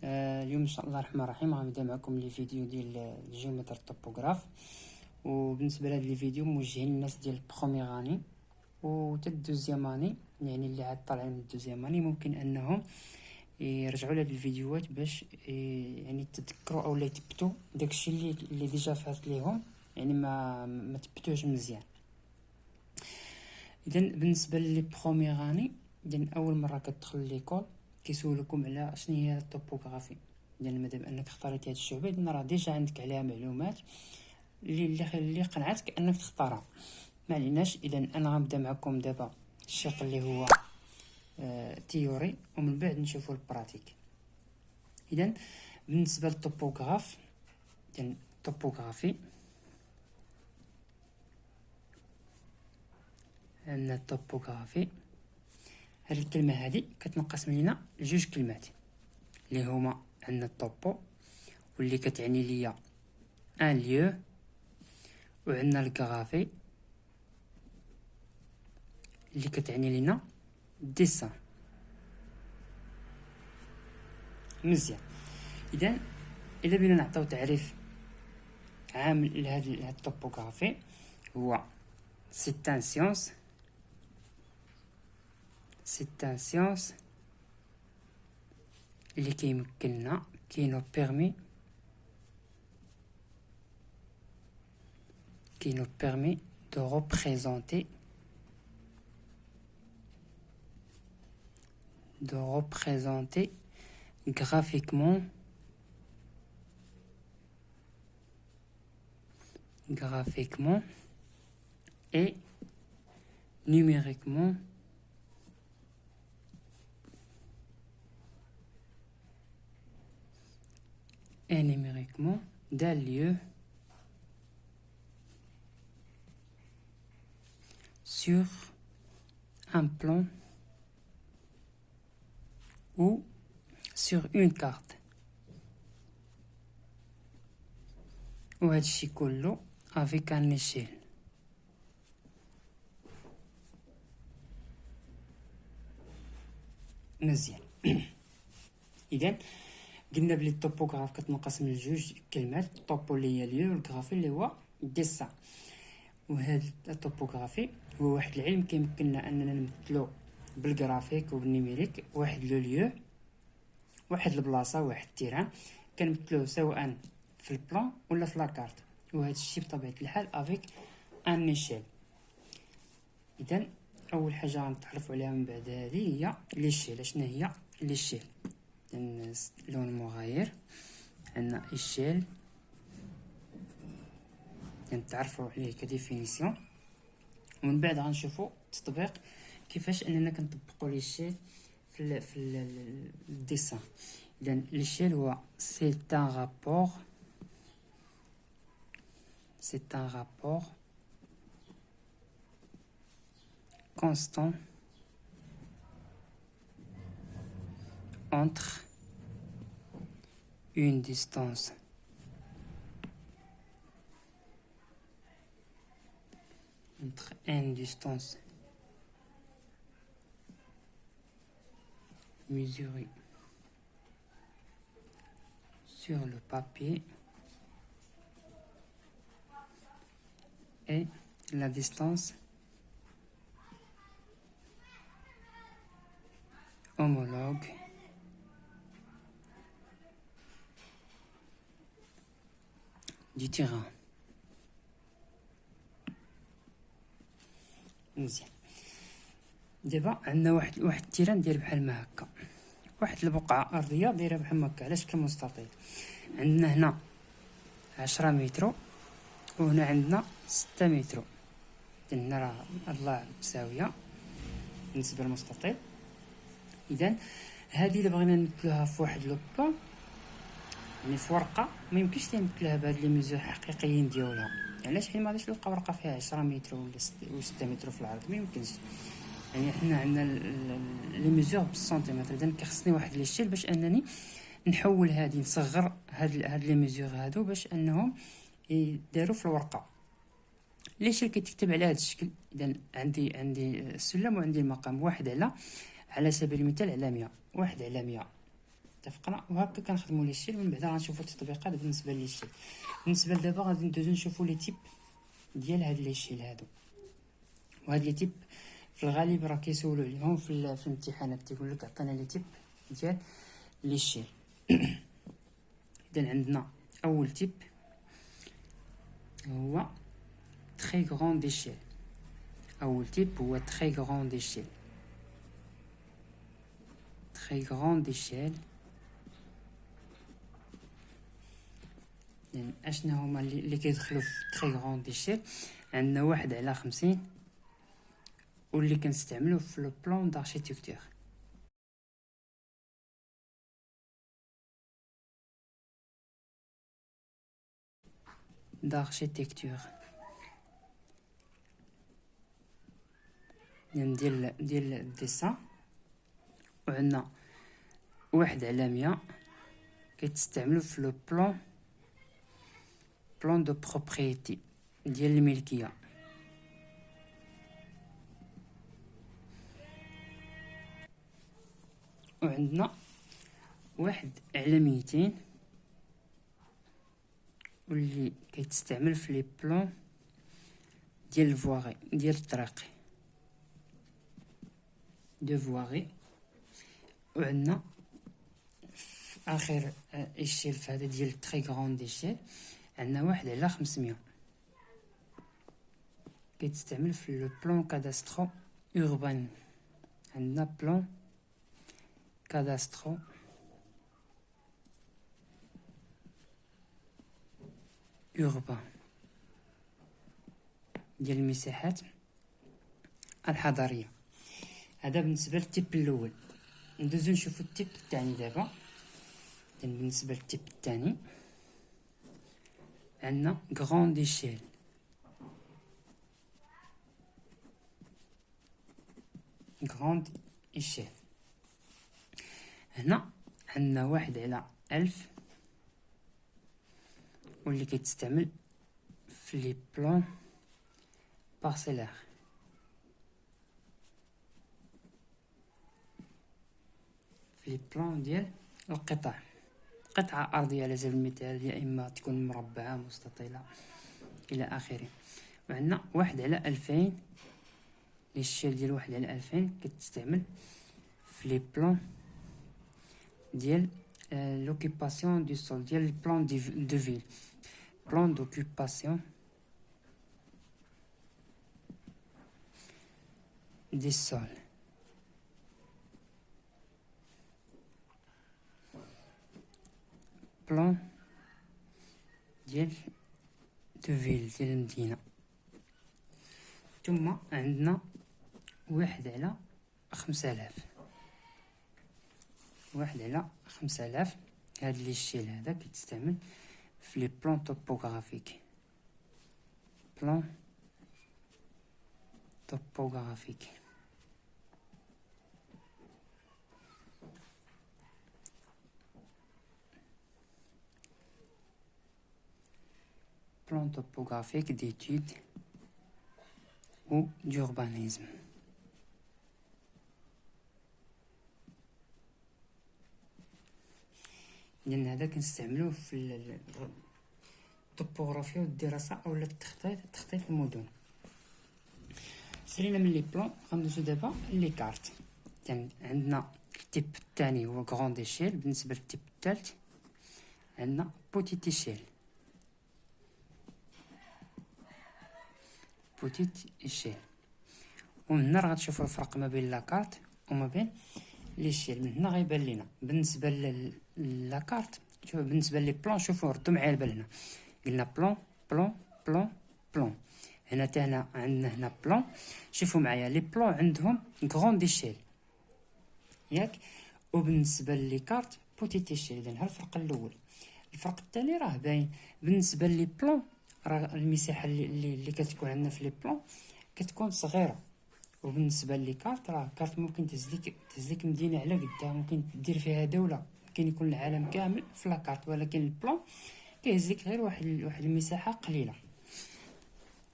اليوم ان شاء الله الرحمن الرحيم غنبدا معكم لي فيديو ديال الجيومتر الطوبوغراف. وبالنسبه لهاد لي فيديو موجهين للناس ديال بروميير اني و حتى الدوزيام اني، يعني اللي عاد طالعين من الدوزيام اني ممكن انهم يرجعوا لهاد الفيديوهات باش يعني يتذكروا او يثبتوا داكشي اللي ديجا فات ليهم، يعني ما تثبتوش مزيان. اذا بالنسبه لي بروميير اني، اذا اول مره كتدخل ليكول كيسولكم على شنو هي الطوبوغرافي، لان مادام انك اختاريتي هاد الشعبه اذا راه ديجا عندك عليها معلومات اللي قنعتك انك تختارها. ما عليناش. اذا انا غنبدا معكم دابا الشق اللي هو تيوري، ومن بعد نشوفوا البراتيك. اذا بالنسبه للطوبوغراف، اذا الطوبوغرافي عندنا الطوبوغرافي. هاد الكلمه هادي كتنقسم لينا لجوج كلمات اللي هما عندنا الطوبو واللي كتعني ليا ان ليو، وعندنا الكرافي اللي كتعني لنا ديسان. مزيان. اذا بغينا نعطيو تعريف عام لهاد الطوبوغرافي، هو سي ان سيونس اللي كيمكننا كي nous permet de représenter graphiquement et numériquement d'un lieu sur un plan ou sur une carte. وهادشي كله avec un échelle. مزيان. اذا قلنا بلي الطوبوغراف كتنقسم لجوج كلمات، الطوبو اللي هي ليو والغرافي اللي هو ديسان. وهذا الطوبوغرافي هو واحد العلم كيمكننا اننا نمثلو بالجرافيك وبالنيميريك واحد لو ليو، واحد البلاصه، واحد التيران، كنمثلوه سواء في البلان ولا في لاكارت، وهذا الشيء بطبيعه الحال افيك ان ايشيل. اذا اول حاجه غنتعرفوا عليها من بعد هذه هي ليشيل. شنو هي ليشيل؟ لون مغاير عندنا ايشيل، نتعرفوا عليه كديفينيسيون، ومن بعد غنشوفوا التطبيق كيفاش اننا كنطبقوا ليشيل في الديسان. اذا ليشيل هو سي ان رابور constant entre une distance mesurée sur le papier et la distance homologue du terrain. مزيان. دابا عندنا واحد التيران داير بحال ما هكا، واحد البقعه ارضيه دايره بحال ما هكا على شكل مستطيل. عندنا هنا 10 متر وهنا عندنا 6 متر، هنا راه اضلاع مساويه بالنسبه للمستطيل. اذا هذه الا بغينا نمثلوها في واحد لو بلان، يعني في ورقه، ما يمكنش نمثلوها بهاد لي ميزور حقيقيين ديالها. علاش؟ حيت ما غاديش نلقى ورقه فيها 10 متر ولا 6 متر في العرض، ما يمكنش. يعني حنا عندنا لي ميزور بالسنتيمتر. اذا كيخصني واحد ليشيل باش انني نحول هذه، نصغر هاد لي ميزور هادو باش انهم يداروا في الورقه. ليشيل كيتكتب على هذا الشكل. اذا عندي السلم وعندي المقام، واحد على سبيل المثال على 100، واحد على 100، اتفقنا. وهكا كنخدموا لي شيل، من بعد غنشوفوا التطبيقات بالنسبه لي شيل. بالنسبه لدابا غادي ندوزو نشوفوا لي تيب ديال هاد لي شيل هادو. وهاد لي تيب في الغالب راه كيسولوا عليهم في الامتحانات، تيقول لك عطينا لي تيب ديال لي شيل. اذا عندنا اول تيب هو très grande échelle. أول تيب هو très grande échelle. très grande échelle. يعني أشنا هما اللي كيدخلوا في très grande échelle؟ عندنا 1/50 واللي كنستعملوه في لو بلان داركتيكتور. ديال الديسان. وعندنا 1/100 كيتستعملوا في لو بلان دو بروبريتي ديال الملكيه. وعندنا 1/200 واللي كيتستعمل في لي بلان ديال الفواغي ديال الطريق دو فواغي. وعندنا في اخر ايشيل في هذا ديال تري غروند ايشيل عندنا 1/500 كيتستعمل في لو بلان كاداسترو اوربان. عندنا بلان كاداسترو اوربان ديال المساحات الحضريه. هذا بالنسبه للتيب الاول. ندوزو نشوفو التيب الثاني دابا. بالنسبه للتيب الثاني عندنا غروند ايشيل. غروند ايشيل هنا عندنا 1/1000 واللي كيتستعمل في لي بلان بارسيلار. في لي بلان ديال القطع، قطعة أرضية على سبيل المثال، يا إما تكون مربعة مستطيلة إلى آخره. وعندنا 1/2000 الشيل ديال 1/2000 كتستعمل في لي بلان ديال لوكيباسيون دو سول ديال البلان دو فيل. بلان دوكيباسيون دي سول. بلان ديال دو فيل ديال المدينة. ثم عندنا 1/5000. 1/5000 هاد لي الشيل هذا كيتستعمل في لي بلان توبوغرافيك. بلان توبوغرافيك. بلان توبوغرافيك d'étude ou d'urbanisme. لأن هذا كنستعملوه في الطوبوغرافيا والدراسة أو تخطيط المدن. سالينا من لي بلان غندوزو دابا لي كارت. عندنا التيب الثاني هو غروند ايشيل. بالنسبة للتيب الثالث عندنا بوتيت ايشيل. بوتيت ايشيل. ومن هنا راه غتشوفوا الفرق ما بين لاكارت وما بين لي شيل. من هنا غيبان لينا بالنسبه لاكارت. شوف بالنسبه لي بلان، شوفوا ردوا معايا البال. هنا قلنا بلان بلان بلان بلان. هنا حتى هنا عندنا هنا بلان. شوفوا معايا لي بلان عندهم غروند ايشيل ياك. وبالنسبه لي كارت بوتيت ايشيل. اذا ها الفرق الاول. الفرق الثاني راه باين. بالنسبه لي بلان راه المساحه اللي كتكون عندنا في لي بلان كتكون صغيره. وبالنسبه لي كارت راه كارت ممكن تهزلك مدينه على قدها، ممكن دير فيها دوله، ممكن يكون العالم كامل في لاكارت. ولكن البلان كيهزلك غير واحد المساحه قليله.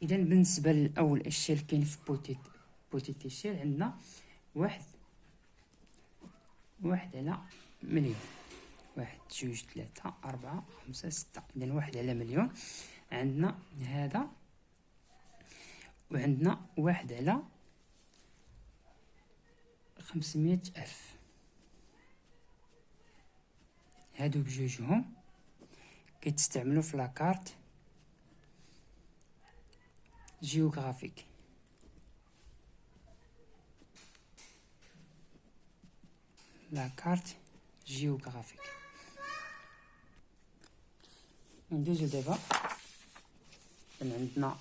اذا بالنسبه للاول الشيل كاين في بوتيت الشيل عندنا 1/1,000,000. 1 2 3 4 5 6. إذن 1/1,000,000. عندنا هذا، وعندنا 1/500,000. هادو بجوجهم كيتستعملوا في لاكارت جيوغرافيك. لاكارت جيوغرافيك. ندوزو دابا عندنا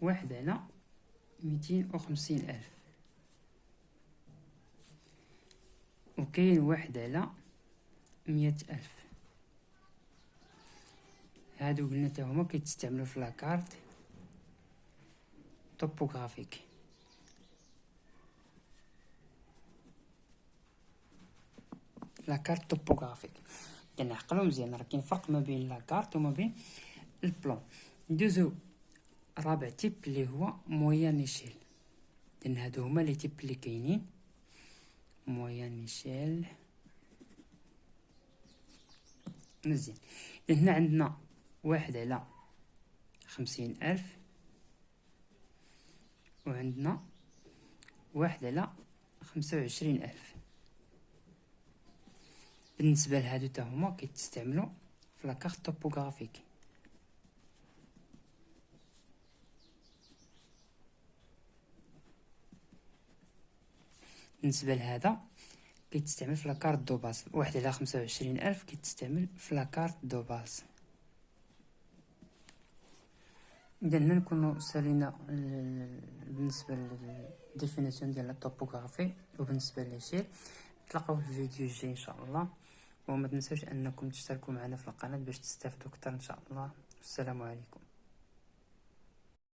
1/250,000، وكاين 1/100,000. هادو قلنا تا هما كيتستعملوا في لاكارت توبوغرافيك. لاكارت توبوغرافيك كنعقلو مزيان، راه كاين فرق ما بين لاكارت وما بين البلان. ندوزو رابع تيب اللي هو مويان ايشيل، لان هادو هما لي تيب اللي كاينين. مويان ايشيل مزيان. هنا عندنا 1/50,000، وعندنا 1/25,000. بالنسبة لهادو تا هما كيتستعملوا في لاكارت توبوغرافيك. بالنسبة لهذا كيتستعمل في لاكارت دو باز. 1/25,000 كيتستعمل في لاكارت دو باز. إذا هنا نكونو سالينا بالنسبة للديفينيسيون ديال التوبوغرافي وبالنسبة للشير. نتلاقاو في الفيديو الجاي ان شاء الله، وما تنسوش انكم تشتركوا معنا في القناة باش تستافدوا اكثر ان شاء الله. السلام عليكم.